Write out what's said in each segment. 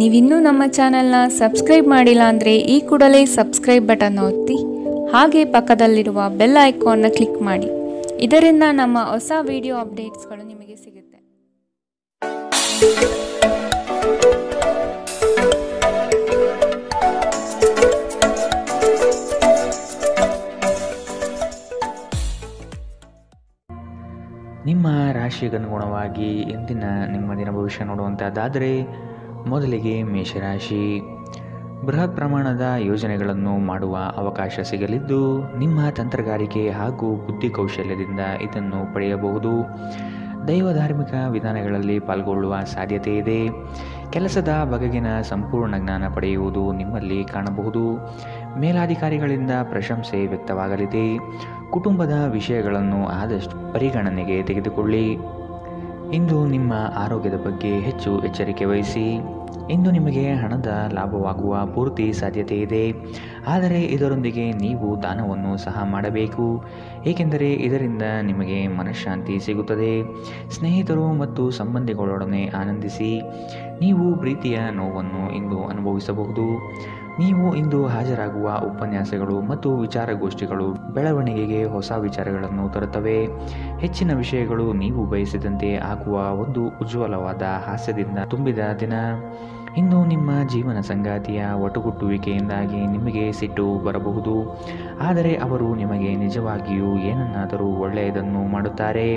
ನೀವಿನ್ನೂ ನಮ್ಮ ಚಾನೆಲ್ನ ಸಬ್ಸ್ಕ್ರೈಬ್ ಮಾಡಿಲ್ಲ ಅಂದರೆ ಈ ಕೂಡಲೇ ಸಬ್ಸ್ಕ್ರೈಬ್ ಬಟನ್ ಒತ್ತಿ ಹಾಗೆ ಪಕ್ಕದಲ್ಲಿರುವ ಬೆಲ್ ಐಕಾನ್ನ ಕ್ಲಿಕ್ ಮಾಡಿ. ಇದರಿಂದ ನಮ್ಮ ಹೊಸ ವಿಡಿಯೋ ಅಪ್ಡೇಟ್ಸ್ಗಳು ನಿಮಗೆ ಸಿಗುತ್ತೆ. ನಿಮ್ಮ ರಾಶಿಗನುಗುಣವಾಗಿ ಇಂದಿನ ನಿಮ್ಮ ದಿನ ಭವಿಷ್ಯ ನೋಡುವಂಥದ್ದಾದರೆ ಮೊದಲಿಗೆ ಮೇಷರಾಶಿ. ಬೃಹತ್ ಪ್ರಮಾಣದ ಯೋಜನೆಗಳನ್ನು ಮಾಡುವ ಅವಕಾಶ ಸಿಗಲಿದ್ದು ನಿಮ್ಮ ತಂತ್ರಗಾರಿಕೆ ಹಾಗೂ ಬುದ್ಧಿಕೌಶಲ್ಯದಿಂದ ಇದನ್ನು ಪಡೆಯಬಹುದು. ದೈವ ಧಾರ್ಮಿಕ ವಿಧಾನಗಳಲ್ಲಿ ಪಾಲ್ಗೊಳ್ಳುವ ಸಾಧ್ಯತೆ ಇದೆ. ಕೆಲಸದ ಬಗೆಗಿನ ಸಂಪೂರ್ಣ ಜ್ಞಾನ ಪಡೆಯುವುದು ನಿಮ್ಮಲ್ಲಿ ಕಾಣಬಹುದು. ಮೇಲಾಧಿಕಾರಿಗಳಿಂದ ಪ್ರಶಂಸೆ ವ್ಯಕ್ತವಾಗಲಿದೆ. ಕುಟುಂಬದ ವಿಷಯಗಳನ್ನು ಆದಷ್ಟು ಪರಿಗಣನೆಗೆ ತೆಗೆದುಕೊಳ್ಳಿ. ಇಂದು ನಿಮ್ಮ ಆರೋಗ್ಯದ ಬಗ್ಗೆ ಹೆಚ್ಚು ಎಚ್ಚರಿಕೆ ವಹಿಸಿ. ಇಂದು ನಿಮಗೆ ಹಣದ ಲಾಭವಾಗುವ ಪೂರ್ತಿ ಸಾಧ್ಯತೆ ಇದೆ. ಆದರೆ ಇದರೊಂದಿಗೆ ನೀವು ದಾನವನ್ನು ಸಹ ಮಾಡಬೇಕು, ಏಕೆಂದರೆ ಇದರಿಂದ ನಿಮಗೆ ಮನಃಶಾಂತಿ ಸಿಗುತ್ತದೆ. ಸ್ನೇಹಿತರು ಮತ್ತು ಸಂಬಂಧಿಗಳೊಡನೆ ಆನಂದಿಸಿ. ನೀವು ಪ್ರೀತಿಯ ನೋವನ್ನು ಇಂದು ಅನುಭವಿಸಬಹುದು. ನೀವು ಇಂದು ಹಾಜರಾಗುವ ಉಪನ್ಯಾಸಗಳು ಮತ್ತು ವಿಚಾರಗೋಷ್ಠಿಗಳು ಬೆಳವಣಿಗೆಗೆ ಹೊಸ ವಿಚಾರಗಳನ್ನು ತರುತ್ತವೆ. ಹೆಚ್ಚಿನ ವಿಷಯಗಳು ನೀವು ಬಯಸಿದಂತೆ ಆಗುವ ಒಂದು ಉಜ್ವಲವಾದ ಹಾಸ್ಯದಿಂದ ತುಂಬಿದ ದಿನ. ಇಂದು ನಿಮ್ಮ ಜೀವನ ಸಂಗಾತಿಯ ಒಟುಗುಟ್ಟುವಿಕೆಯಿಂದಾಗಿ ನಿಮಗೆ ಸಿಟ್ಟು ಬರಬಹುದು, ಆದರೆ ಅವರು ನಿಮಗೆ ನಿಜವಾಗಿಯೂ ಏನನ್ನಾದರೂ ಒಳ್ಳೆಯದನ್ನು ಮಾಡುತ್ತಾರೆ.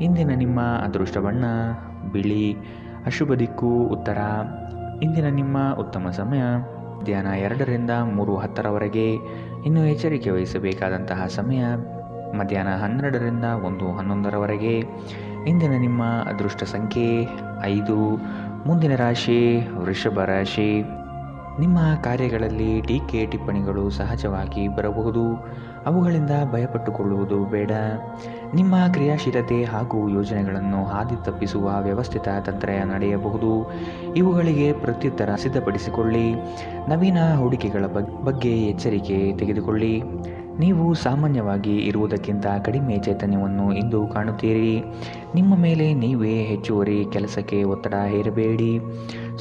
ಇಂದಿನ ನಿಮ್ಮ ಅದೃಷ್ಟ ಬಣ್ಣ ಬಿಳಿ. ಅಶುಭ ದಿಕ್ಕು ಉತ್ತರ. ಇಂದಿನ ನಿಮ್ಮ ಉತ್ತಮ ಸಮಯ ಮಧ್ಯಾಹ್ನ 2ರಿಂದ 3:10ರವರೆಗೆ. ಇನ್ನು ಎಚ್ಚರಿಕೆ ವಹಿಸಬೇಕಾದಂತಹ ಸಮಯ ಮಧ್ಯಾಹ್ನ 12ರಿಂದ 1:11ರವರೆಗೆ. ಇಂದಿನ ನಿಮ್ಮ ಅದೃಷ್ಟ ಸಂಖ್ಯೆ 5. ಮುಂದಿನ ರಾಶಿ ವೃಷಭ ರಾಶಿ. ನಿಮ್ಮ ಕಾರ್ಯಗಳಲ್ಲಿ ಟೀಕೆ ಟಿಪ್ಪಣಿಗಳು ಸಹಜವಾಗಿ ಬರಬಹುದು. ಅವುಗಳಿಂದ ಭಯಪಟ್ಟುಕೊಳ್ಳುವುದು ಬೇಡ. ನಿಮ್ಮ ಕ್ರಿಯಾಶೀಲತೆ ಹಾಗೂ ಯೋಜನೆಗಳನ್ನು ಹಾದಿ ತಪ್ಪಿಸುವ ವ್ಯವಸ್ಥಿತ ತಂತ್ರ ನಡೆಯಬಹುದು. ಇವುಗಳಿಗೆ ಪ್ರತ್ಯುತ್ತರ ಸಿದ್ಧಪಡಿಸಿಕೊಳ್ಳಿ. ನವೀನ ಹೂಡಿಕೆಗಳ ಬಗ್ಗೆ ಎಚ್ಚರಿಕೆ ತೆಗೆದುಕೊಳ್ಳಿ. ನೀವು ಸಾಮಾನ್ಯವಾಗಿ ಇರುವುದಕ್ಕಿಂತ ಕಡಿಮೆ ಚೈತನ್ಯವನ್ನು ಇಂದು ಕಾಣುತ್ತೀರಿ. ನಿಮ್ಮ ಮೇಲೆ ನೀವೇ ಹೆಚ್ಚುವರಿ ಕೆಲಸಕ್ಕೆ ಒತ್ತಡ ಹೇರಬೇಡಿ.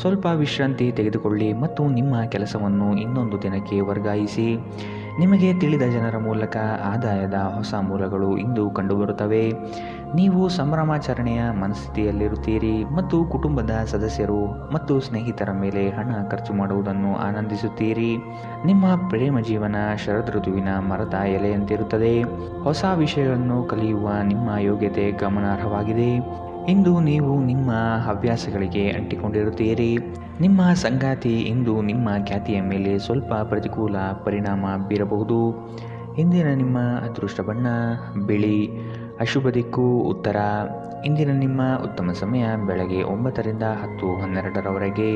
ಸ್ವಲ್ಪ ವಿಶ್ರಾಂತಿ ತೆಗೆದುಕೊಳ್ಳಿ ಮತ್ತು ನಿಮ್ಮ ಕೆಲಸವನ್ನು ಇನ್ನೊಂದು ದಿನಕ್ಕೆ ವರ್ಗಾಯಿಸಿ. ನಿಮಗೆ ತಿಳಿದ ಜನರ ಮೂಲಕ ಆದಾಯದ ಹೊಸ ಮೂಲಗಳು ಇಂದು ಕಂಡುಬರುತ್ತವೆ. ನೀವು ಸಂಭ್ರಮಾಚರಣೆಯ ಮನಸ್ಥಿತಿಯಲ್ಲಿರುತ್ತೀರಿ ಮತ್ತು ಕುಟುಂಬದ ಸದಸ್ಯರು ಮತ್ತು ಸ್ನೇಹಿತರ ಮೇಲೆ ಹಣ ಖರ್ಚು ಮಾಡುವುದನ್ನು ಆನಂದಿಸುತ್ತೀರಿ. ನಿಮ್ಮ ಪ್ರೇಮ ಜೀವನ ಶರದೃತುವಿನ ಮರದ ಎಲೆಯಂತಿರುತ್ತದೆ. ಹೊಸ ವಿಷಯಗಳನ್ನು ಕಲಿಯುವ ನಿಮ್ಮ ಯೋಗ್ಯತೆ ಗಮನಾರ್ಹವಾಗಿದೆ. ಇಂದು ನೀವು ನಿಮ್ಮ ಹವ್ಯಾಸಗಳಿಗೆ ಅಂಟಿಕೊಂಡಿರುತ್ತೀರಿ. ನಿಮ್ಮ ಸಂಗಾತಿ ಇಂದು ನಿಮ್ಮ ಖ್ಯಾತಿಯ ಮೇಲೆ ಸ್ವಲ್ಪ ಪ್ರತಿಕೂಲ ಪರಿಣಾಮ ಬೀರಬಹುದು. ಇಂದಿನ ನಿಮ್ಮ ಅದೃಷ್ಟ ಬಣ್ಣ ಬಿಳಿ. ಅಶುಭ ದಿಕ್ಕು ಉತ್ತರ. ಇಂದಿನ ನಿಮ್ಮ ಉತ್ತಮ ಸಮಯ ಬೆಳಗ್ಗೆ 9ರಿಂದ 10:12ರವರೆಗೆ.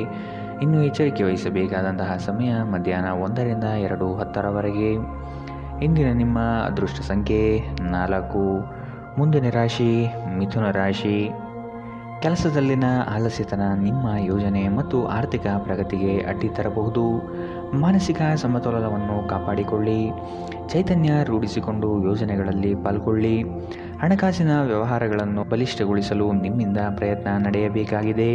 ಇನ್ನು ಎಚ್ಚರಿಕೆ ವಹಿಸಬೇಕಾದಂತಹ ಸಮಯ ಮಧ್ಯಾಹ್ನ 1ರಿಂದ 2:10ರವರೆಗೆ. ಇಂದಿನ ನಿಮ್ಮ ಅದೃಷ್ಟ ಸಂಖ್ಯೆ 4. ಮುಂದಿನ ರಾಶಿ ಮಿಥುನ ರಾಶಿ. ಕೆಲಸದಲ್ಲಿನ ಆಲಸ್ಯತನ ನಿಮ್ಮ ಯೋಜನೆ ಮತ್ತು ಆರ್ಥಿಕ ಪ್ರಗತಿಗೆ ಅಡ್ಡಿ ತರಬಹುದು. ಮಾನಸಿಕ ಸಮತೋಲನವನ್ನು ಕಾಪಾಡಿಕೊಳ್ಳಿ. ಚೈತನ್ಯ ರೂಢಿಸಿಕೊಂಡು ಯೋಜನೆಗಳಲ್ಲಿ ಪಾಲ್ಗೊಳ್ಳಿ. ಹಣಕಾಸಿನ ವ್ಯವಹಾರಗಳನ್ನು ಬಲಿಷ್ಠಗೊಳಿಸಲು ನಿಮ್ಮಿಂದ ಪ್ರಯತ್ನ ನಡೆಯಬೇಕಾಗಿದೆ.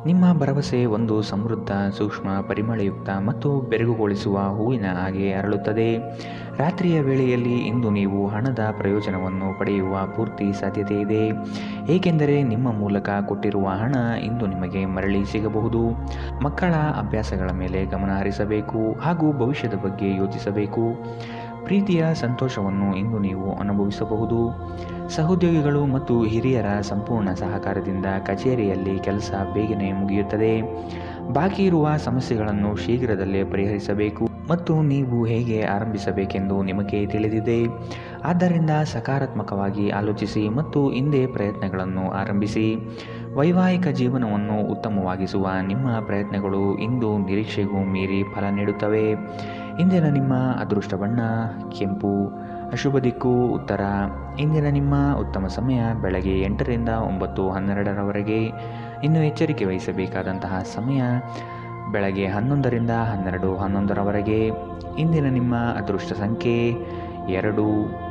ನಿಮ್ಮ ಭರವಸೆ ಒಂದು ಸಮೃದ್ಧ, ಸೂಕ್ಷ್ಮ, ಪರಿಮಳಯುಕ್ತ ಮತ್ತು ಬೆರಗುಗೊಳಿಸುವ ಹೂವಿನ ಹಾಗೆ ಅರಳುತ್ತದೆ. ರಾತ್ರಿಯ ವೇಳೆಯಲ್ಲಿ ಇಂದು ನೀವು ಹಣದ ಪ್ರಯೋಜನವನ್ನು ಪಡೆಯುವ ಪೂರ್ತಿ ಸಾಧ್ಯತೆ ಇದೆ, ಏಕೆಂದರೆ ನಿಮ್ಮ ಮೂಲಕ ಕೊಟ್ಟಿರುವ ಹಣ ಇಂದು ನಿಮಗೆ ಮರಳಿ ಸಿಗಬಹುದು. ಮಕ್ಕಳ ಅಭ್ಯಾಸಗಳ ಮೇಲೆ ಗಮನ ಹರಿಸಬೇಕು ಹಾಗೂ ಭವಿಷ್ಯದ ಬಗ್ಗೆ ಯೋಚಿಸಬೇಕು. ಪ್ರೀತಿಯ ಸಂತೋಷವನ್ನು ಇಂದು ನೀವು ಅನುಭವಿಸಬಹುದು. ಸಹೋದ್ಯೋಗಿಗಳು ಮತ್ತು ಹಿರಿಯರ ಸಂಪೂರ್ಣ ಸಹಕಾರದಿಂದ ಕಚೇರಿಯಲ್ಲಿ ಕೆಲಸ ಬೇಗನೆ ಮುಗಿಯುತ್ತದೆ. ಬಾಕಿ ಇರುವ ಸಮಸ್ಯೆಗಳನ್ನು ಶೀಘ್ರದಲ್ಲೇ ಪರಿಹರಿಸಬೇಕು ಮತ್ತು ನೀವು ಹೇಗೆ ಆರಂಭಿಸಬೇಕೆಂದು ನಿಮಗೆ ತಿಳಿದಿದೆ. ಆದ್ದರಿಂದ ಸಕಾರಾತ್ಮಕವಾಗಿ ಆಲೋಚಿಸಿ ಮತ್ತು ಹಿಂದೆ ಪ್ರಯತ್ನಗಳನ್ನು ಆರಂಭಿಸಿ. ವೈವಾಹಿಕ ಜೀವನವನ್ನು ಉತ್ತಮವಾಗಿಸುವ ನಿಮ್ಮ ಪ್ರಯತ್ನಗಳು ಇಂದು ನಿರೀಕ್ಷೆಗೂ ಮೀರಿ ಫಲ ನೀಡುತ್ತವೆ. ಇಂದಿನ ನಿಮ್ಮ ಅದೃಷ್ಟ ಬಣ್ಣ ಕೆಂಪು. ಅಶುಭ ದಿಕ್ಕು ಉತ್ತರ. ಇಂದಿನ ನಿಮ್ಮ ಉತ್ತಮ ಸಮಯ ಬೆಳಗ್ಗೆ 8ರಿಂದ 9:12ರವರೆಗೆ. ಇನ್ನು ಎಚ್ಚರಿಕೆ ವಹಿಸಬೇಕಾದಂತಹ ಸಮಯ ಬೆಳಗ್ಗೆ 11ರಿಂದ 12:11ರವರೆಗೆ. ಇಂದಿನ ನಿಮ್ಮ ಅದೃಷ್ಟ ಸಂಖ್ಯೆ 2.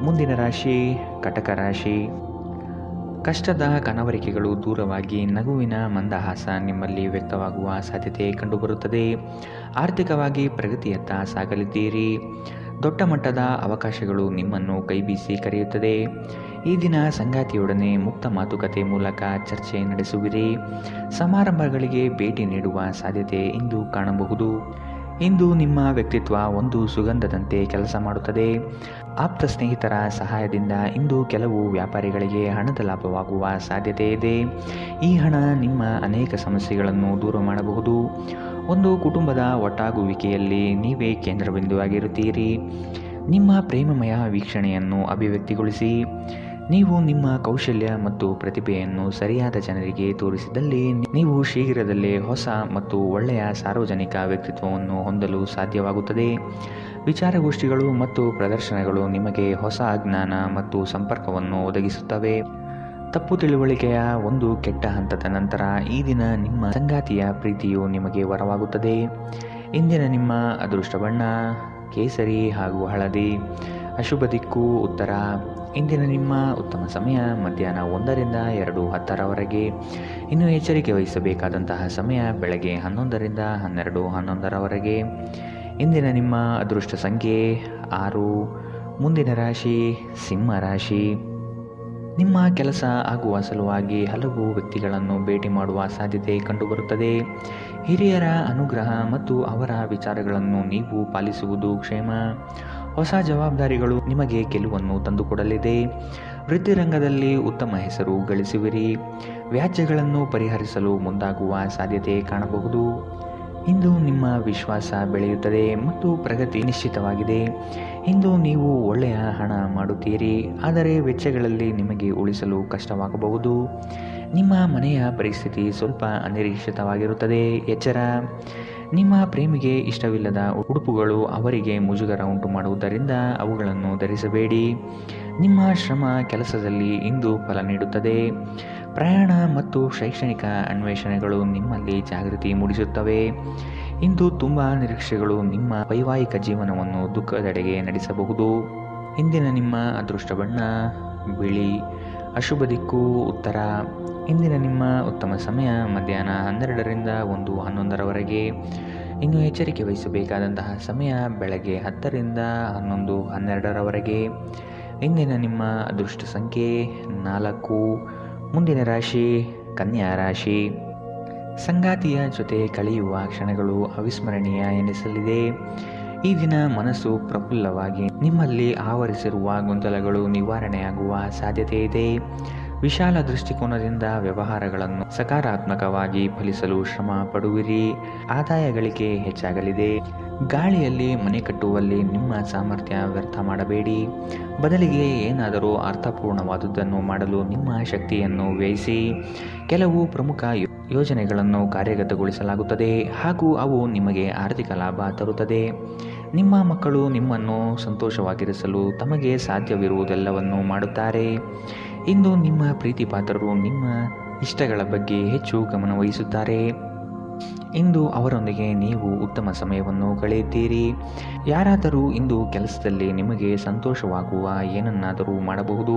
ಮುಂದಿನ ರಾಶಿ ಕಟಕ ರಾಶಿ. ಕಷ್ಟದ ಕನವರಿಕೆಗಳು ದೂರವಾಗಿ ನಗುವಿನ ಮಂದಹಾಸ ನಿಮ್ಮಲ್ಲಿ ವ್ಯಕ್ತವಾಗುವ ಸಾಧ್ಯತೆ ಕಂಡುಬರುತ್ತದೆ. ಆರ್ಥಿಕವಾಗಿ ಪ್ರಗತಿಯತ್ತ ಸಾಗಲಿದ್ದೀರಿ. ದೊಡ್ಡ ಮಟ್ಟದ ಅವಕಾಶಗಳು ನಿಮ್ಮನ್ನು ಕೈಬೀಸಿ ಕರೆಯುತ್ತದೆ. ಈ ದಿನ ಸಂಗಾತಿಯೊಡನೆ ಮುಕ್ತ ಮಾತುಕತೆ ಮೂಲಕ ಚರ್ಚೆ ನಡೆಸುವಿರಿ. ಸಮಾರಂಭಗಳಿಗೆ ಭೇಟಿ ನೀಡುವ ಸಾಧ್ಯತೆ ಇಂದು ಕಾಣಬಹುದು. ಇಂದು ನಿಮ್ಮ ವ್ಯಕ್ತಿತ್ವ ಒಂದು ಸುಗಂಧದಂತೆ ಕೆಲಸ ಮಾಡುತ್ತದೆ. ಆಪ್ತ ಸ್ನೇಹಿತರ ಸಹಾಯದಿಂದ ಇಂದು ಕೆಲವು ವ್ಯಾಪಾರಿಗಳಿಗೆ ಹಣದ ಲಾಭವಾಗುವ ಸಾಧ್ಯತೆ ಇದೆ. ಈ ಹಣ ನಿಮ್ಮ ಅನೇಕ ಸಮಸ್ಯೆಗಳನ್ನು ದೂರ ಮಾಡಬಹುದು. ಒಂದು ಕುಟುಂಬದ ಒಟ್ಟಾಗುವಿಕೆಯಲ್ಲಿ ನೀವೇ ಕೇಂದ್ರಬಿಂದುವಾಗಿರುತ್ತೀರಿ. ನಿಮ್ಮ ಪ್ರೇಮಮಯ ವೀಕ್ಷಣೆಯನ್ನು ಅಭಿವ್ಯಕ್ತಿಗೊಳಿಸಿ. ನೀವು ನಿಮ್ಮ ಕೌಶಲ್ಯ ಮತ್ತು ಪ್ರತಿಭೆಯನ್ನು ಸರಿಯಾದ ಜನರಿಗೆ ತೋರಿಸಿದಲ್ಲಿ ನೀವು ಶೀಘ್ರದಲ್ಲೇ ಹೊಸ ಮತ್ತು ಒಳ್ಳೆಯ ಸಾರ್ವಜನಿಕ ವ್ಯಕ್ತಿತ್ವವನ್ನು ಹೊಂದಲು ಸಾಧ್ಯವಾಗುತ್ತದೆ. ವಿಚಾರಗೋಷ್ಠಿಗಳು ಮತ್ತು ಪ್ರದರ್ಶನಗಳು ನಿಮಗೆ ಹೊಸ ಜ್ಞಾನ ಮತ್ತು ಸಂಪರ್ಕವನ್ನು ಒದಗಿಸುತ್ತವೆ. ತಪ್ಪು ತಿಳುವಳಿಕೆಯ ಒಂದು ಕೆಟ್ಟ ಹಂತದ ನಂತರ ಈ ದಿನ ನಿಮ್ಮ ಸಂಗಾತಿಯ ಪ್ರೀತಿಯು ನಿಮಗೆ ವರವಾಗುತ್ತದೆ. ಇಂದಿನ ನಿಮ್ಮ ಅದೃಷ್ಟ ಬಣ್ಣ ಕೇಸರಿ ಹಾಗೂ ಹಳದಿ. ಅಶುಭ ದಿಕ್ಕು ಉತ್ತರ. ಇಂದಿನ ನಿಮ್ಮ ಉತ್ತಮ ಸಮಯ ಮಧ್ಯಾಹ್ನ 1 ರಿಂದ 2:10 ಇನ್ನು ಎಚ್ಚರಿಕೆ ವಹಿಸಬೇಕಾದಂತಹ ಸಮಯ ಬೆಳಗ್ಗೆ 11 ರಿಂದ 12:11 ಇಂದಿನ ನಿಮ್ಮ ಅದೃಷ್ಟ ಸಂಖ್ಯೆ 6. ಮುಂದಿನ ರಾಶಿ ಸಿಂಹ ರಾಶಿ. ನಿಮ್ಮ ಕೆಲಸ ಆಗುವ ಸಲುವಾಗಿ ಹಲವು ವ್ಯಕ್ತಿಗಳನ್ನು ಭೇಟಿ ಮಾಡುವ ಸಾಧ್ಯತೆ ಕಂಡುಬರುತ್ತದೆ. ಹಿರಿಯರ ಅನುಗ್ರಹ ಮತ್ತು ಅವರ ವಿಚಾರಗಳನ್ನು ನೀವು ಪಾಲಿಸುವುದು ಕ್ಷೇಮ. ಹೊಸ ಜವಾಬ್ದಾರಿಗಳು ನಿಮಗೆ ಗೆಲುವನ್ನು ತಂದುಕೊಡಲಿದೆ. ವೃತ್ತಿರಂಗದಲ್ಲಿ ಉತ್ತಮ ಹೆಸರು ಗಳಿಸುವಿರಿ. ವ್ಯಾಜ್ಯಗಳನ್ನು ಪರಿಹರಿಸಲು ಮುಂದಾಗುವ ಸಾಧ್ಯತೆ ಕಾಣಬಹುದು. ಇಂದು ನಿಮ್ಮ ವಿಶ್ವಾಸ ಬೆಳೆಯುತ್ತದೆ ಮತ್ತು ಪ್ರಗತಿ ನಿಶ್ಚಿತವಾಗಿದೆ. ಇಂದು ನೀವು ಒಳ್ಳೆಯ ಹಣ ಮಾಡುತ್ತೀರಿ, ಆದರೆ ವೆಚ್ಚಗಳಲ್ಲಿ ನಿಮಗೆ ಉಳಿಸಲು ಕಷ್ಟವಾಗಬಹುದು. ನಿಮ್ಮ ಮನೆಯ ಪರಿಸ್ಥಿತಿ ಸ್ವಲ್ಪ ಅನಿರೀಕ್ಷಿತವಾಗಿರುತ್ತದೆ. ಎಚ್ಚರ. ನಿಮ್ಮ ಪ್ರೇಮಿಗೆ ಇಷ್ಟವಿಲ್ಲದ ಉಡುಪುಗಳು ಅವರಿಗೆ ಮುಜುಗರ ಉಂಟು ಮಾಡುವುದರಿಂದ ಅವುಗಳನ್ನು ಧರಿಸಬೇಡಿ. ನಿಮ್ಮ ಶ್ರಮ ಕೆಲಸದಲ್ಲಿ ಇಂದು ಫಲ ನೀಡುತ್ತದೆ. ಪ್ರಯಾಣ ಮತ್ತು ಶೈಕ್ಷಣಿಕ ಅನ್ವೇಷಣೆಗಳು ನಿಮ್ಮಲ್ಲಿ ಜಾಗೃತಿ ಮೂಡಿಸುತ್ತವೆ. ಇಂದು ತುಂಬ ನಿರೀಕ್ಷೆಗಳು ನಿಮ್ಮ ವೈವಾಹಿಕ ಜೀವನವನ್ನು ದುಃಖದೆಡೆಗೆ ನಡೆಸಬಹುದು. ಇಂದಿನ ನಿಮ್ಮ ಅದೃಷ್ಟ ಬಣ್ಣ ಬಿಳಿ. ಅಶುಭ ದಿಕ್ಕು ಉತ್ತರ. ಇಂದಿನ ನಿಮ್ಮ ಉತ್ತಮ ಸಮಯ ಮಧ್ಯಾಹ್ನ 12 ರಿಂದ 1:11 ಇನ್ನು ಎಚ್ಚರಿಕೆ ವಹಿಸಬೇಕಾದಂತಹ ಸಮಯ ಬೆಳಗ್ಗೆ 10 ರಿಂದ 11:12 ಇಂದಿನ ನಿಮ್ಮ ಅದೃಷ್ಟ ಸಂಖ್ಯೆ 4. ಮುಂದಿನ ರಾಶಿ ಕನ್ಯಾ ರಾಶಿ. ಸಂಗಾತಿಯ ಜೊತೆ ಕಳೆಯುವ ಕ್ಷಣಗಳು ಅವಿಸ್ಮರಣೀಯ ಎನಿಸಲಿದೆ. ಈ ದಿನ ಮನಸ್ಸು ಪ್ರಫುಲ್ಲವಾಗಿ ನಿಮ್ಮಲ್ಲಿ ಆವರಿಸಿರುವ ಗೊಂದಲಗಳು ನಿವಾರಣೆಯಾಗುವ ಸಾಧ್ಯತೆ ಇದೆ. ವಿಶಾಲ ದೃಷ್ಟಿಕೋನದಿಂದ ವ್ಯವಹಾರಗಳನ್ನು ಸಕಾರಾತ್ಮಕವಾಗಿ ಫಲಿಸಲು ಶ್ರಮ ಪಡುವಿರಿ. ಆದಾಯ ಗಳಿಕೆ ಹೆಚ್ಚಾಗಲಿದೆ. ಗಾಳಿಯಲ್ಲಿ ಮನೆ ಕಟ್ಟುವಲ್ಲಿ ನಿಮ್ಮ ಸಾಮರ್ಥ್ಯ ವ್ಯರ್ಥ ಮಾಡಬೇಡಿ. ಬದಲಿಗೆ ಏನಾದರೂ ಅರ್ಥಪೂರ್ಣವಾದುದನ್ನು ಮಾಡಲು ನಿಮ್ಮ ಶಕ್ತಿಯನ್ನು ವ್ಯಯಿಸಿ. ಕೆಲವು ಪ್ರಮುಖ ಯೋಜನೆಗಳನ್ನು ಕಾರ್ಯಗತಗೊಳಿಸಲಾಗುತ್ತದೆ ಹಾಗೂ ಅವು ನಿಮಗೆ ಆರ್ಥಿಕ ಲಾಭ ತರುತ್ತದೆ. ನಿಮ್ಮ ಮಕ್ಕಳು ನಿಮ್ಮನ್ನು ಸಂತೋಷವಾಗಿರಿಸಲು ತಮಗೆ ಸಾಧ್ಯವಿರುವುದೆಲ್ಲವನ್ನು ಮಾಡುತ್ತಾರೆ. ಇಂದು ನಿಮ್ಮ ಪ್ರೀತಿ ಪಾತ್ರರು ನಿಮ್ಮ ಇಷ್ಟಗಳ ಬಗ್ಗೆ ಹೆಚ್ಚು ಗಮನವಹಿಸುತ್ತಾರೆ. ಇಂದು ಅವರೊಂದಿಗೆ ನೀವು ಉತ್ತಮ ಸಮಯವನ್ನು ಕಳೆಯುತ್ತೀರಿ. ಯಾರಾದರೂ ಇಂದು ಕೆಲಸದಲ್ಲಿ ನಿಮಗೆ ಸಂತೋಷವಾಗುವ ಏನನ್ನಾದರೂ ಮಾಡಬಹುದು.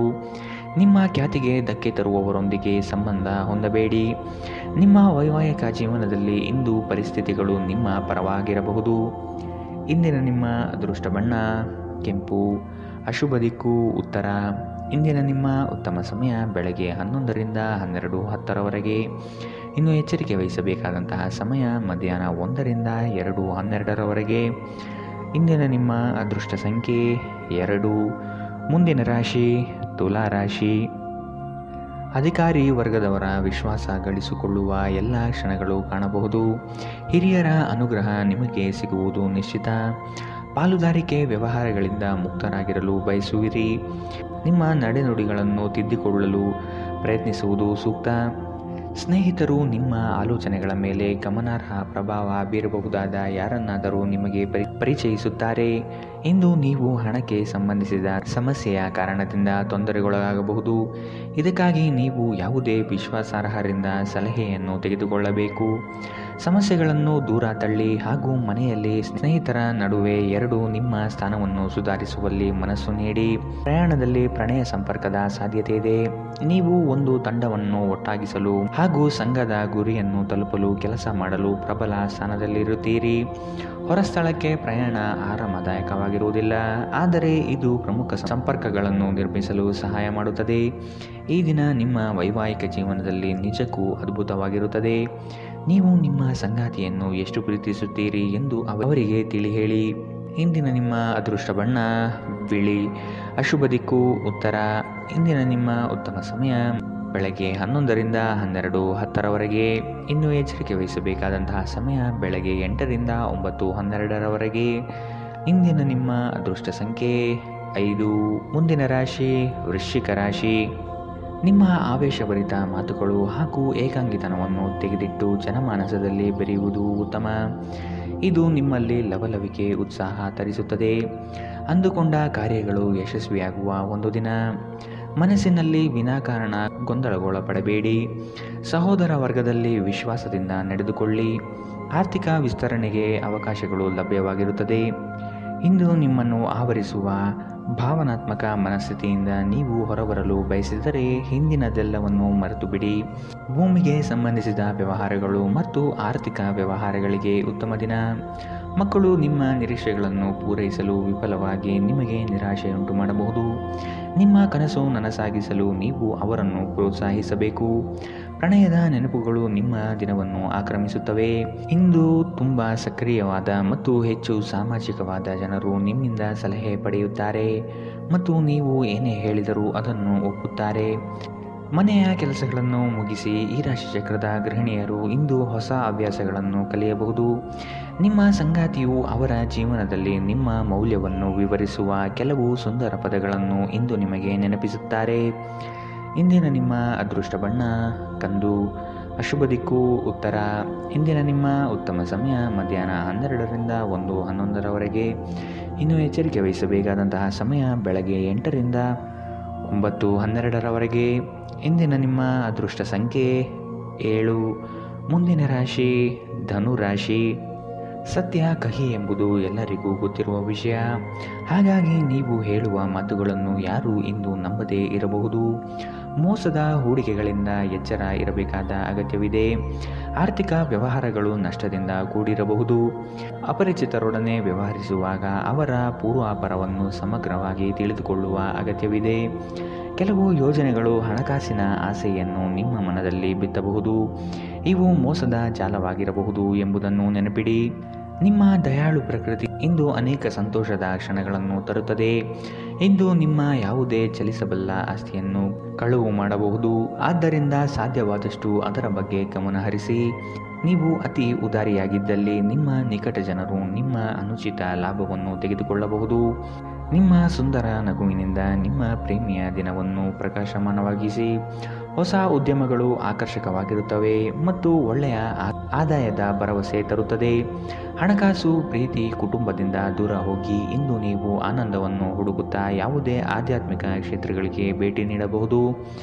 ನಿಮ್ಮ ಖ್ಯಾತಿಗೆ ಧಕ್ಕೆ ತರುವವರೊಂದಿಗೆ ಸಂಬಂಧ ಹೊಂದಬೇಡಿ. ನಿಮ್ಮ ವೈವಾಹಿಕ ಜೀವನದಲ್ಲಿ ಇಂದು ಪರಿಸ್ಥಿತಿಗಳು ನಿಮ್ಮ ಪರವಾಗಿರಬಹುದು. ಇಂದಿನ ನಿಮ್ಮ ಅದೃಷ್ಟ ಬಣ್ಣ ಕೆಂಪು. ಅಶುಭ ದಿಕ್ಕು ಉತ್ತರ. ಇಂದಿನ ನಿಮ್ಮ ಉತ್ತಮ ಸಮಯ ಬೆಳಗ್ಗೆ 11 ರಿಂದ 12:10 ಇನ್ನು ಎಚ್ಚರಿಕೆ ವಹಿಸಬೇಕಾದಂತಹ ಸಮಯ ಮಧ್ಯಾಹ್ನ 1 ರಿಂದ 2:12 ಇಂದಿನ ನಿಮ್ಮ ಅದೃಷ್ಟ ಸಂಖ್ಯೆ 2. ಮುಂದಿನ ರಾಶಿ ತುಲಾ ರಾಶಿ. ಅಧಿಕಾರಿ ವರ್ಗದವರ ವಿಶ್ವಾಸ ಗಳಿಸಿಕೊಳ್ಳುವ ಎಲ್ಲ ಕ್ಷಣಗಳು ಕಾಣಬಹುದು. ಹಿರಿಯರ ಅನುಗ್ರಹ ನಿಮಗೆ ಸಿಗುವುದು ನಿಶ್ಚಿತ. ಪಾಲುದಾರಿಕೆ ವ್ಯವಹಾರಗಳಿಂದ ಮುಕ್ತರಾಗಿರಲು ಬಯಸುವಿರಿ. ನಿಮ್ಮ ನಡೆನುಡಿಗಳನ್ನು ತಿದ್ದಿಕೊಳ್ಳಲು ಪ್ರಯತ್ನಿಸುವುದು ಸೂಕ್ತ. ಸ್ನೇಹಿತರು ನಿಮ್ಮ ಆಲೋಚನೆಗಳ ಮೇಲೆ ಗಮನಾರ್ಹ ಪ್ರಭಾವ ಬೀರಬಹುದಾದ ಯಾರನ್ನಾದರೂ ನಿಮಗೆ ಪರಿಚಯಿಸುತ್ತಾರೆ. ಇಂದು ನೀವು ಹಣಕ್ಕೆ ಸಂಬಂಧಿಸಿದ ಸಮಸ್ಯೆಯ ಕಾರಣದಿಂದ ತೊಂದರೆಗೊಳಗಾಗಬಹುದು. ಇದಕ್ಕಾಗಿ ನೀವು ಯಾವುದೇ ವಿಶ್ವಾಸಾರ್ಹರಿಂದ ಸಲಹೆಯನ್ನು ತೆಗೆದುಕೊಳ್ಳಬೇಕು. ಸಮಸ್ಯೆಗಳನ್ನು ದೂರ ತಳ್ಳಿ ಹಾಗೂ ಮನೆಯಲ್ಲಿ ಸ್ನೇಹಿತರ ನಡುವೆ ನಿಮ್ಮ ಸ್ಥಾನವನ್ನು ಸುಧಾರಿಸುವಲ್ಲಿ ಮನಸ್ಸು ನೀಡಿ. ಪ್ರಯಾಣದಲ್ಲಿ ಪ್ರಣಯ ಸಂಪರ್ಕದ ಸಾಧ್ಯತೆ ಇದೆ. ನೀವು ಒಂದು ತಂಡವನ್ನು ಒಟ್ಟಾಗಿಸಲು ಹಾಗೂ ಸಂಘದ ಗುರಿಯನ್ನು ತಲುಪಲು ಕೆಲಸ ಮಾಡಲು ಪ್ರಬಲ ಸ್ಥಾನದಲ್ಲಿರುತ್ತೀರಿ. ಹೊರಸ್ಥಳಕ್ಕೆ ಪ್ರಯಾಣ ಆರಾಮದಾಯಕವಾಗಿರುವುದಿಲ್ಲ, ಆದರೆ ಇದು ಪ್ರಮುಖ ಸಂಪರ್ಕಗಳನ್ನು ನಿರ್ಮಿಸಲು ಸಹಾಯ ಮಾಡುತ್ತದೆ. ಈ ದಿನ ನಿಮ್ಮ ವೈವಾಹಿಕ ಜೀವನದಲ್ಲಿ ನಿಜಕ್ಕೂ ಅದ್ಭುತವಾಗಿರುತ್ತದೆ. ನೀವು ನಿಮ್ಮ ಸಂಗಾತಿಯನ್ನು ಎಷ್ಟು ಪ್ರೀತಿಸುತ್ತೀರಿ ಎಂದು ಅವರಿಗೆ ತಿಳಿ ಹೇಳಿ. ಇಂದಿನ ನಿಮ್ಮ ಅದೃಷ್ಟ ಬಣ್ಣ ಬಿಳಿ. ಅಶುಭ ದಿಕ್ಕು ಉತ್ತರ. ಇಂದಿನ ನಿಮ್ಮ ಉತ್ತಮ ಸಮಯ ಬೆಳಗ್ಗೆ 11ರಿಂದ 12:10ರವರೆಗೆ. ಇನ್ನು ಎಚ್ಚರಿಕೆ ವಹಿಸಬೇಕಾದಂತಹ ಸಮಯ ಬೆಳಗ್ಗೆ 8ರಿಂದ 9:12ರವರೆಗೆ. ಇಂದಿನ ನಿಮ್ಮ ಅದೃಷ್ಟ ಸಂಖ್ಯೆ 5. ಮುಂದಿನ ರಾಶಿ ವೃಶ್ಚಿಕ ರಾಶಿ. ನಿಮ್ಮ ಆವೇಶಭರಿತ ಮಾತುಗಳು ಹಾಗೂ ಏಕಾಂಗಿತನವನ್ನು ತೆಗೆದಿಟ್ಟು ಜನಮಾನಸದಲ್ಲಿ ಬೆರೆಯುವುದು ಉತ್ತಮ. ಇದು ನಿಮ್ಮಲ್ಲಿ ಲವಲವಿಕೆ ಉತ್ಸಾಹ ತರಿಸುತ್ತದೆ. ಅಂದುಕೊಂಡ ಕಾರ್ಯಗಳು ಯಶಸ್ವಿಯಾಗುವ ಒಂದು ದಿನ. ಮನಸ್ಸಿನಲ್ಲಿ ವಿನಾಕಾರಣ ಗೊಂದಲಗೊಳಪಡಬೇಡಿ. ಸಹೋದರ ವರ್ಗದಲ್ಲಿ ವಿಶ್ವಾಸದಿಂದ ನಡೆದುಕೊಳ್ಳಿ. ಆರ್ಥಿಕ ವಿಸ್ತರಣೆಗೆ ಅವಕಾಶಗಳು ಲಭ್ಯವಾಗಿರುತ್ತದೆ. ಇಂದು ನಿಮ್ಮನ್ನು ಆವರಿಸುವ ಭಾವನಾತ್ಮಕ ಮನಸ್ಥಿತಿಯಿಂದ ನೀವು ಹೊರಬರಲು ಬಯಸಿದರೆ ಹಿಂದಿನದೆಲ್ಲವನ್ನು ಮರೆತು ಬಿಡಿ. ಭೂಮಿಗೆ ಸಂಬಂಧಿಸಿದ ವ್ಯವಹಾರಗಳು ಮತ್ತು ಆರ್ಥಿಕ ವ್ಯವಹಾರಗಳಿಗೆ ಉತ್ತಮ ದಿನ. ಮಕ್ಕಳು ನಿಮ್ಮ ನಿರೀಕ್ಷೆಗಳನ್ನು ಪೂರೈಸಲು ವಿಫಲವಾಗಿ ನಿಮಗೆ ನಿರಾಶೆಯುಂಟು ಮಾಡಬಹುದು. ನಿಮ್ಮ ಕನಸು ನನಸಾಗಿಸಲು ನೀವು ಅವರನ್ನು ಪ್ರೋತ್ಸಾಹಿಸಬೇಕು. ಪ್ರಣಯದ ನೆನಪುಗಳು ನಿಮ್ಮ ದಿನವನ್ನು ಆಕ್ರಮಿಸುತ್ತವೆ. ಇಂದು ತುಂಬ ಸಕ್ರಿಯವಾದ ಮತ್ತು ಹೆಚ್ಚು ಸಾಮಾಜಿಕವಾದ ಜನರು ನಿಮ್ಮಿಂದ ಸಲಹೆ ಪಡೆಯುತ್ತಾರೆ ಮತ್ತು ನೀವು ಏನೇ ಹೇಳಿದರೂ ಅದನ್ನು ಒಪ್ಪುತ್ತಾರೆ. ಮನೆಯ ಕೆಲಸಗಳನ್ನು ಮುಗಿಸಿ ಈ ರಾಶಿಚಕ್ರದ ಗೃಹಿಣಿಯರು ಇಂದು ಹೊಸ ಹವ್ಯಾಸಗಳನ್ನು ಕಲಿಯಬಹುದು. ನಿಮ್ಮ ಸಂಗಾತಿಯು ಅವರ ಜೀವನದಲ್ಲಿ ನಿಮ್ಮ ಮೌಲ್ಯವನ್ನು ವಿವರಿಸುವ ಕೆಲವು ಸುಂದರ ಪದಗಳನ್ನು ಇಂದು ನಿಮಗೆ ನೆನಪಿಸುತ್ತಾರೆ. ಇಂದಿನ ನಿಮ್ಮ ಅದೃಷ್ಟ ಬಣ್ಣ ಕಂದು. ಅಶುಭ ದಿಕ್ಕು ಉತ್ತರ. ಇಂದಿನ ನಿಮ್ಮ ಉತ್ತಮ ಸಮಯ ಮಧ್ಯಾಹ್ನ 12ರಿಂದ 1:11ರವರೆಗೆ. ಇನ್ನು ಎಚ್ಚರಿಕೆ ವಹಿಸಬೇಕಾದಂತಹ ಸಮಯ ಬೆಳಗ್ಗೆ 8ರಿಂದ 9:12ರವರೆಗೆ. ಇಂದಿನ ನಿಮ್ಮ ಅದೃಷ್ಟ ಸಂಖ್ಯೆ 7. ಮುಂದಿನ ರಾಶಿ ಧನು ರಾಶಿ. ಸತ್ಯ ಕಹಿ ಎಂಬುದು ಎಲ್ಲರಿಗೂ ಗೊತ್ತಿರುವ ವಿಷಯ. ಹಾಗಾಗಿ ನೀವು ಹೇಳುವ ಮಾತುಗಳನ್ನು ಯಾರೂ ಇಂದು ನಂಬದೇ ಇರಬಹುದು. ಮೋಸದ ಹೂಡಿಕೆಗಳಿಂದ ಎಚ್ಚರ ಇರಬೇಕಾದ ಅಗತ್ಯವಿದೆ. ಆರ್ಥಿಕ ವ್ಯವಹಾರಗಳು ನಷ್ಟದಿಂದ ಕೂಡಿರಬಹುದು. ಅಪರಿಚಿತರೊಡನೆ ವ್ಯವಹರಿಸುವಾಗ ಅವರ ಪೂರ್ವಾಪರವನ್ನು ಸಮಗ್ರವಾಗಿ ತಿಳಿದುಕೊಳ್ಳುವ ಅಗತ್ಯವಿದೆ. ಕೆಲವು ಯೋಜನೆಗಳು ಹಣಕಾಸಿನ ಆಸೆಯನ್ನು ನಿಮ್ಮ ಮನದಲ್ಲಿ ಬಿತ್ತಬಹುದು. ಇವು ಮೋಸದ ಜಾಲವಾಗಿರಬಹುದು ಎಂಬುದನ್ನು ನೆನಪಿಡಿ. ನಿಮ್ಮ ದಯಾಳು ಪ್ರಕೃತಿ ಇಂದು ಅನೇಕ ಸಂತೋಷದ ಕ್ಷಣಗಳನ್ನು ತರುತ್ತದೆ. ಇಂದು ನಿಮ್ಮ ಯಾವುದೇ ಚಲಿಸಬಲ್ಲ ಆಸ್ತಿಯನ್ನು ಕಳುವು ಮಾಡಬಹುದು. ಆದ್ದರಿಂದ ಸಾಧ್ಯವಾದಷ್ಟು ಅದರ ಬಗ್ಗೆ ಗಮನ ಹರಿಸಿ. ನೀವು ಅತಿ ಉದಾರಿಯಾಗಿದ್ದಲ್ಲಿ ನಿಮ್ಮ ನಿಕಟ ಜನರು ನಿಮ್ಮ ಅನುಚಿತ ಲಾಭವನ್ನು ತೆಗೆದುಕೊಳ್ಳಬಹುದು. ನಿಮ್ಮ ಸುಂದರ ನಗುವಿನಿಂದ ನಿಮ್ಮ ಪ್ರೇಮಿಯ ದಿನವನ್ನು ಪ್ರಕಾಶಮಾನವಾಗಿಸಿ. ಹೊಸ ಉದ್ಯಮಗಳು ಆಕರ್ಷಕವಾಗಿರುತ್ತವೆ ಮತ್ತು ಒಳ್ಳೆಯ ಆದಾಯದ ಭರವಸೆ ತರುತ್ತದೆ. ಹಣಕಾಸು, ಪ್ರೀತಿ, ಕುಟುಂಬದಿಂದ ದೂರ ಹೋಗಿ ಇಂದು ನೀವು ಆನಂದವನ್ನು ಹುಡುಕುತ್ತಾ ಯಾವುದೇ ಆಧ್ಯಾತ್ಮಿಕ ಕ್ಷೇತ್ರಗಳಿಗೆ ಭೇಟಿ ನೀಡಬಹುದು.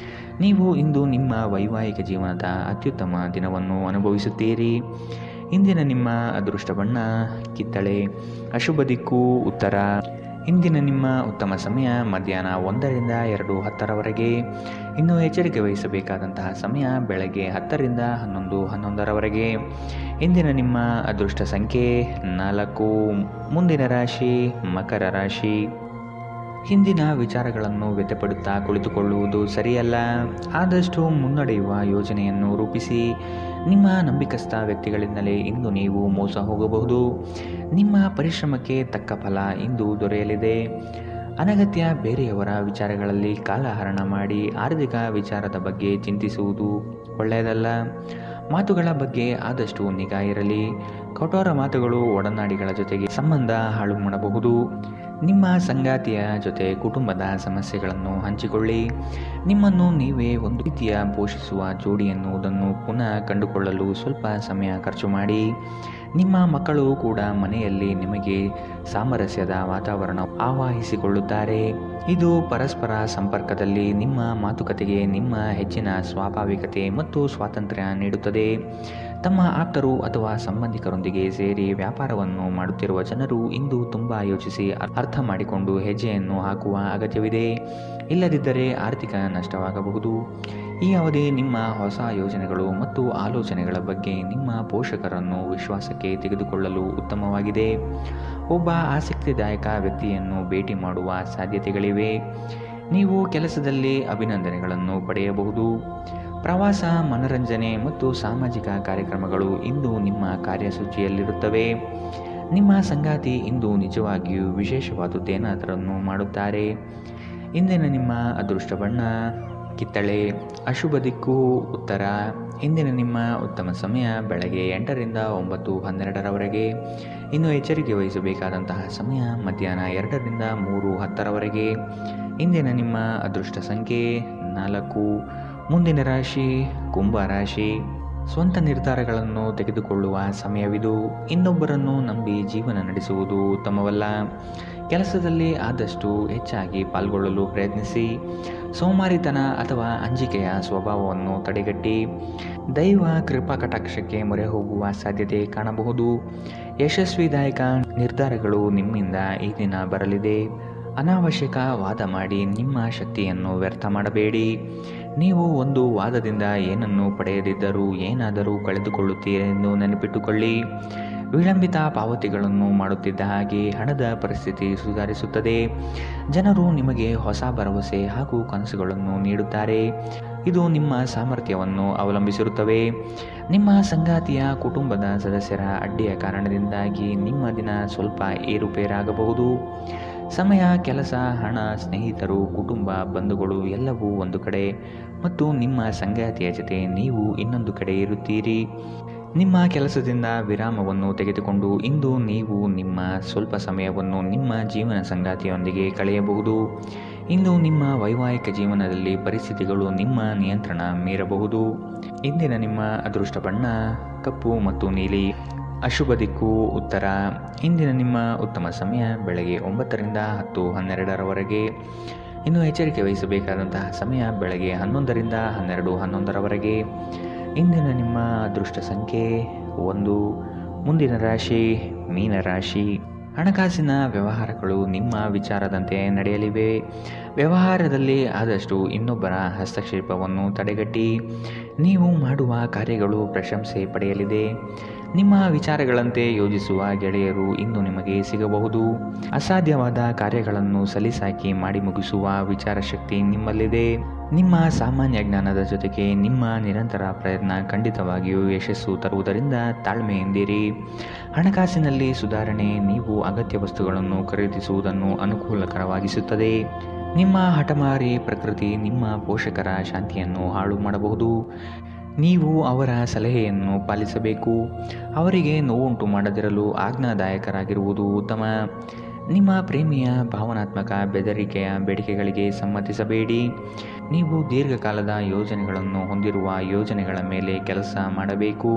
ನೀವು ಇಂದು ನಿಮ್ಮ ವೈವಾಹಿಕ ಜೀವನದ ಅತ್ಯುತ್ತಮ ದಿನವನ್ನು ಅನುಭವಿಸುತ್ತೀರಿ. ಇಂದಿನ ನಿಮ್ಮ ಅದೃಷ್ಟ ಬಣ್ಣ ಕಿತ್ತಳೆ. ಅಶುಭ ದಿಕ್ಕು ಉತ್ತರ. ಇಂದಿನ ನಿಮ್ಮ ಉತ್ತಮ ಸಮಯ ಮಧ್ಯಾಹ್ನ 1ರಿಂದ 2:10ರವರೆಗೆ. ಇನ್ನು ಎಚ್ಚರಿಕೆ ವಹಿಸಬೇಕಾದಂತಹ ಸಮಯ ಬೆಳಗ್ಗೆ 10ರಿಂದ 11:11ರವರೆಗೆ. ಇಂದಿನ ನಿಮ್ಮ ಅದೃಷ್ಟ ಸಂಖ್ಯೆ 4. ಮುಂದಿನ ರಾಶಿ ಮಕರ ರಾಶಿ. ಹಿಂದಿನ ವಿಚಾರಗಳನ್ನು ವ್ಯತ್ಯಪಡುತ್ತಾ ಕುಳಿತುಕೊಳ್ಳುವುದು ಸರಿಯಲ್ಲ. ಆದಷ್ಟು ಮುನ್ನಡೆಯುವ ಯೋಜನೆಯನ್ನು ರೂಪಿಸಿ. ನಿಮ್ಮ ನಂಬಿಕಸ್ಥ ವ್ಯಕ್ತಿಗಳಿಂದಲೇ ಇಂದು ನೀವು ಮೋಸ ಹೋಗಬಹುದು. ನಿಮ್ಮ ಪರಿಶ್ರಮಕ್ಕೆ ತಕ್ಕ ಫಲ ಇಂದು ದೊರೆಯಲಿದೆ. ಅನಗತ್ಯ ಬೇರೆಯವರ ವಿಚಾರಗಳಲ್ಲಿ ಕಾಲಹರಣ ಮಾಡಿ ಆರ್ಥಿಕ ವಿಚಾರದ ಬಗ್ಗೆ ಚಿಂತಿಸುವುದು ಒಳ್ಳೆಯದಲ್ಲ. ಮಾತುಗಳ ಬಗ್ಗೆ ಆದಷ್ಟು ನಿಗಾ ಇರಲಿ. ಕಠೋರ ಮಾತುಗಳು ಒಡನಾಡಿಗಳ ಜೊತೆಗೆ ಸಂಬಂಧ ಹಾಳು ಮಾಡಬಹುದು. ನಿಮ್ಮ ಸಂಗಾತಿಯ ಜೊತೆ ಕುಟುಂಬದ ಸಮಸ್ಯೆಗಳನ್ನು ಹಂಚಿಕೊಳ್ಳಿ. ನಿಮ್ಮನ್ನು ನೀವೇ ಒಂದು ರೀತಿಯ ಪೋಷಿಸುವ ಜೋಡಿ ಎನ್ನುವುದನ್ನು ಪುನಃ ಕಂಡುಕೊಳ್ಳಲು ಸ್ವಲ್ಪ ಸಮಯ ಖರ್ಚು ಮಾಡಿ. ನಿಮ್ಮ ಮಕ್ಕಳು ಕೂಡ ಮನೆಯಲ್ಲಿ ನಿಮಗೆ ಸಾಮರಸ್ಯದ ವಾತಾವರಣ ಆವಾಹಿಸಿಕೊಳ್ಳುತ್ತಾರೆ. ಇದು ಪರಸ್ಪರ ಸಂಪರ್ಕದಲ್ಲಿ ನಿಮ್ಮ ಮಾತುಕತೆಗೆ ನಿಮ್ಮ ಹೆಚ್ಚಿನ ಸ್ವಾಭಾವಿಕತೆ ಮತ್ತು ಸ್ವಾತಂತ್ರ್ಯ ನೀಡುತ್ತದೆ. ತಮ್ಮ ಆಪ್ತರು ಅಥವಾ ಸಂಬಂಧಿಕರೊಂದಿಗೆ ಸೇರಿ ವ್ಯಾಪಾರವನ್ನು ಮಾಡುತ್ತಿರುವ ಜನರು ಇಂದು ತುಂಬ ಯೋಚಿಸಿ ಅರ್ಥ ಮಾಡಿಕೊಂಡು ಹೆಜ್ಜೆಯನ್ನು ಹಾಕುವ ಅಗತ್ಯವಿದೆ. ಇಲ್ಲದಿದ್ದರೆ ಆರ್ಥಿಕ ನಷ್ಟವಾಗಬಹುದು. ಈ ಅವಧಿ ನಿಮ್ಮ ಹೊಸ ಯೋಜನೆಗಳು ಮತ್ತು ಆಲೋಚನೆಗಳ ಬಗ್ಗೆ ನಿಮ್ಮ ಪೋಷಕರನ್ನು ವಿಶ್ವಾಸಕ್ಕೆ ತೆಗೆದುಕೊಳ್ಳಲು ಉತ್ತಮವಾಗಿದೆ. ಒಬ್ಬ ಆಸಕ್ತಿದಾಯಕ ವ್ಯಕ್ತಿಯನ್ನು ಭೇಟಿ ಮಾಡುವ ಸಾಧ್ಯತೆಗಳಿವೆ. ನೀವು ಕೆಲಸದಲ್ಲಿ ಅಭಿನಂದನೆಗಳನ್ನು ಪಡೆಯಬಹುದು. ಪ್ರವಾಸ, ಮನರಂಜನೆ ಮತ್ತು ಸಾಮಾಜಿಕ ಕಾರ್ಯಕ್ರಮಗಳು ಇಂದು ನಿಮ್ಮ ಕಾರ್ಯಸೂಚಿಯಲ್ಲಿರುತ್ತವೆ. ನಿಮ್ಮ ಸಂಗಾತಿ ಇಂದು ನಿಜವಾಗಿಯೂ ವಿಶೇಷವಾದುದೇನಾದರನ್ನು ಮಾಡುತ್ತಾರೆ. ಇಂದಿನ ನಿಮ್ಮ ಅದೃಷ್ಟ ಬಣ್ಣ ಕಿತ್ತಳೆ. ಅಶುಭ ದಿಕ್ಕು ಉತ್ತರ. ಇಂದಿನ ನಿಮ್ಮ ಉತ್ತಮ ಸಮಯ ಬೆಳಗ್ಗೆ 8ರಿಂದ 9:12ರವರೆಗೆ. ಇನ್ನು ಎಚ್ಚರಿಕೆ ವಹಿಸಬೇಕಾದಂತಹ ಸಮಯ ಮಧ್ಯಾಹ್ನ 2ರಿಂದ 3:10ರವರೆಗೆ. ಇಂದಿನ ನಿಮ್ಮ ಅದೃಷ್ಟ ಸಂಖ್ಯೆ 4. ಮುಂದಿನ ರಾಶಿ ಕುಂಭ ರಾಶಿ. ಸ್ವಂತ ನಿರ್ಧಾರಗಳನ್ನು ತೆಗೆದುಕೊಳ್ಳುವ ಸಮಯವಿದು. ಇನ್ನೊಬ್ಬರನ್ನು ನಂಬಿ ಜೀವನ ನಡೆಸುವುದು ಉತ್ತಮವಲ್ಲ. ಕೆಲಸದಲ್ಲಿ ಆದಷ್ಟು ಹೆಚ್ಚಾಗಿ ಪಾಲ್ಗೊಳ್ಳಲು ಪ್ರಯತ್ನಿಸಿ. ಸೋಮಾರಿತನ ಅಥವಾ ಅಂಜಿಕೆಯ ಸ್ವಭಾವವನ್ನು ತಡೆಗಟ್ಟಿ. ದೈವ ಕೃಪಾ ಕಟಾಕ್ಷಕ್ಕೆ ಮೊರೆ ಹೋಗುವ ಸಾಧ್ಯತೆ ಕಾಣಬಹುದು. ಯಶಸ್ವಿದಾಯಕ ನಿರ್ಧಾರಗಳು ನಿಮ್ಮಿಂದ ಈ ದಿನ ಬರಲಿದೆ. ಅನಾವಶ್ಯಕ ವಾದ ಮಾಡಿ ನಿಮ್ಮ ಶಕ್ತಿಯನ್ನು ವ್ಯರ್ಥ ಮಾಡಬೇಡಿ. ನೀವು ಒಂದು ವಾದದಿಂದ ಏನನ್ನು ಪಡೆಯದಿದ್ದರೂ ಏನಾದರೂ ಕಳೆದುಕೊಳ್ಳುತ್ತೀರೆಂದು ನೆನಪಿಟ್ಟುಕೊಳ್ಳಿ. ವಿಳಂಬಿತ ಪಾವತಿಗಳನ್ನು ಮಾಡುತ್ತಿದ್ದ ಹಾಗೆ ಹಣದ ಪರಿಸ್ಥಿತಿ ಸುಧಾರಿಸುತ್ತದೆ. ಜನರು ನಿಮಗೆ ಹೊಸ ಭರವಸೆ ಹಾಗೂ ಕನಸುಗಳನ್ನು ನೀಡುತ್ತಾರೆ. ಇದು ನಿಮ್ಮ ಸಾಮರ್ಥ್ಯವನ್ನು ಅವಲಂಬಿಸಿರುತ್ತವೆ. ನಿಮ್ಮ ಸಂಗಾತಿಯ ಕುಟುಂಬದ ಸದಸ್ಯರ ಅಡ್ಡಿಯ ಕಾರಣದಿಂದಾಗಿ ನಿಮ್ಮ ದಿನ ಸ್ವಲ್ಪ ಏರುಪೇರಾಗಬಹುದು. ಸಮಯ, ಕೆಲಸ, ಹಣ, ಸ್ನೇಹಿತರು, ಕುಟುಂಬ, ಬಂಧುಗಳು ಎಲ್ಲವೂ ಒಂದು ಕಡೆ ಮತ್ತು ನಿಮ್ಮ ಸಂಗಾತಿಯ ಜೊತೆ ನೀವು ಇನ್ನೊಂದು ಕಡೆ ಇರುತ್ತೀರಿ. ನಿಮ್ಮ ಕೆಲಸದಿಂದ ವಿರಾಮವನ್ನು ತೆಗೆದುಕೊಂಡು ಇಂದು ನೀವು ನಿಮ್ಮ ಸ್ವಲ್ಪ ಸಮಯವನ್ನು ನಿಮ್ಮ ಜೀವನ ಸಂಗಾತಿಯೊಂದಿಗೆ ಕಳೆಯಬಹುದು. ಇಂದು ನಿಮ್ಮ ವೈವಾಹಿಕ ಜೀವನದಲ್ಲಿ ಪರಿಸ್ಥಿತಿಗಳು ನಿಮ್ಮ ನಿಯಂತ್ರಣ ಮೀರಬಹುದು. ಇಂದಿನ ನಿಮ್ಮ ಅದೃಷ್ಟ ಬಣ್ಣ ಕಪ್ಪು ಮತ್ತು ನೀಲಿ. ಅಶುಭ ದಿಕ್ಕು ಉತ್ತರ. ಇಂದಿನ ನಿಮ್ಮ ಉತ್ತಮ ಸಮಯ ಬೆಳಗ್ಗೆ 9ರಿಂದ 10:12ರವರೆಗೆ. ಇನ್ನು ಎಚ್ಚರಿಕೆ ವಹಿಸಬೇಕಾದಂತಹ ಸಮಯ ಬೆಳಗ್ಗೆ 11ರಿಂದ 12:11ರವರೆಗೆ. ಇಂದಿನ ನಿಮ್ಮ ಅದೃಷ್ಟ ಸಂಖ್ಯೆ 1. ಮುಂದಿನ ರಾಶಿ ಮೀನರಾಶಿ. ಹಣಕಾಸಿನ ವ್ಯವಹಾರಗಳು ನಿಮ್ಮ ವಿಚಾರದಂತೆ ನಡೆಯಲಿವೆ. ವ್ಯವಹಾರದಲ್ಲಿ ಆದಷ್ಟು ಇನ್ನೊಬ್ಬರ ಹಸ್ತಕ್ಷೇಪವನ್ನು ತಡೆಗಟ್ಟಿ. ನೀವು ಮಾಡುವ ಕಾರ್ಯಗಳು ಪ್ರಶಂಸೆ ಪಡೆಯಲಿದೆ. ನಿಮ್ಮ ವಿಚಾರಗಳಂತೆ ಯೋಜಿಸುವ ಗೆಳೆಯರು ಇಂದು ನಿಮಗೆ ಸಿಗಬಹುದು. ಅಸಾಧ್ಯವಾದ ಕಾರ್ಯಗಳನ್ನು ಸಲೀಸಾಗಿ ಮಾಡಿ ಮುಗಿಸುವ ವಿಚಾರಶಕ್ತಿ ನಿಮ್ಮಲ್ಲಿದೆ. ನಿಮ್ಮ ಸಾಮಾನ್ಯ ಜ್ಞಾನದ ಜೊತೆಗೆ ನಿಮ್ಮ ನಿರಂತರ ಪ್ರಯತ್ನ ಖಂಡಿತವಾಗಿಯೂ ಯಶಸ್ಸು ತರುವುದರಿಂದ ತಾಳ್ಮೆಯಿಂದಿರಿ. ಹಣಕಾಸಿನಲ್ಲಿ ಸುಧಾರಣೆ ನೀವು ಅಗತ್ಯ ವಸ್ತುಗಳನ್ನು ಖರೀದಿಸುವುದನ್ನು ಅನುಕೂಲಕರವಾಗಿಸುತ್ತದೆ. ನಿಮ್ಮ ಹಠಮಾರಿ ಪ್ರಕೃತಿ ನಿಮ್ಮ ಪೋಷಕರ ಶಾಂತಿಯನ್ನು ಹಾಳು ಮಾಡಬಹುದು. ನೀವು ಅವರ ಸಲಹೆಯನ್ನು ಪಾಲಿಸಬೇಕು. ಅವರಿಗೆ ನೋವುಂಟು ಮಾಡದಿರಲು ಆಜ್ಞಾದಾಯಕರಾಗಿರುವುದು ಉತ್ತಮ. ನಿಮ್ಮ ಪ್ರೇಮಿಯ ಭಾವನಾತ್ಮಕ ಬೆದರಿಕೆಯ ಬೇಡಿಕೆಗಳಿಗೆ ಸಮ್ಮತಿಸಬೇಡಿ. ನೀವು ದೀರ್ಘಕಾಲದ ಯೋಜನೆಗಳನ್ನು ಹೊಂದಿರುವ ಯೋಜನೆಗಳ ಮೇಲೆ ಕೆಲಸ ಮಾಡಬೇಕು.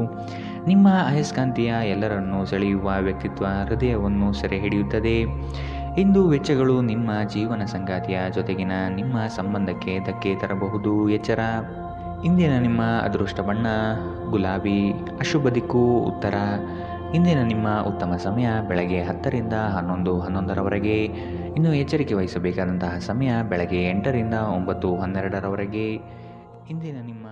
ನಿಮ್ಮ ಅಯಸ್ಕಾಂತೀಯ ಎಲ್ಲರನ್ನೂ ಸೆಳೆಯುವ ವ್ಯಕ್ತಿತ್ವ ಹೃದಯವನ್ನು ಸೆರೆ ಹಿಡಿಯುತ್ತದೆ. ಇಂದು ವೆಚ್ಚಗಳು ನಿಮ್ಮ ಜೀವನ ಸಂಗಾತಿಯ ಜೊತೆಗಿನ ನಿಮ್ಮ ಸಂಬಂಧಕ್ಕೆ ಧಕ್ಕೆ ತರಬಹುದು. ಎಚ್ಚರ. ಇಂದಿನ ನಿಮ್ಮ ಅದೃಷ್ಟ ಬಣ್ಣ ಗುಲಾಬಿ. ಅಶುಭ ದಿಕ್ಕು ಉತ್ತರ. ಇಂದಿನ ನಿಮ್ಮ ಉತ್ತಮ ಸಮಯ ಬೆಳಗ್ಗೆ 10ರಿಂದ 11:11ರವರೆಗೆ. ಇನ್ನು ಎಚ್ಚರಿಕೆ ವಹಿಸಬೇಕಾದಂತಹ ಸಮಯ ಬೆಳಗ್ಗೆ 8ರಿಂದ 9:12ರವರೆಗೆ. ಇಂದಿನ ನಿಮ್ಮ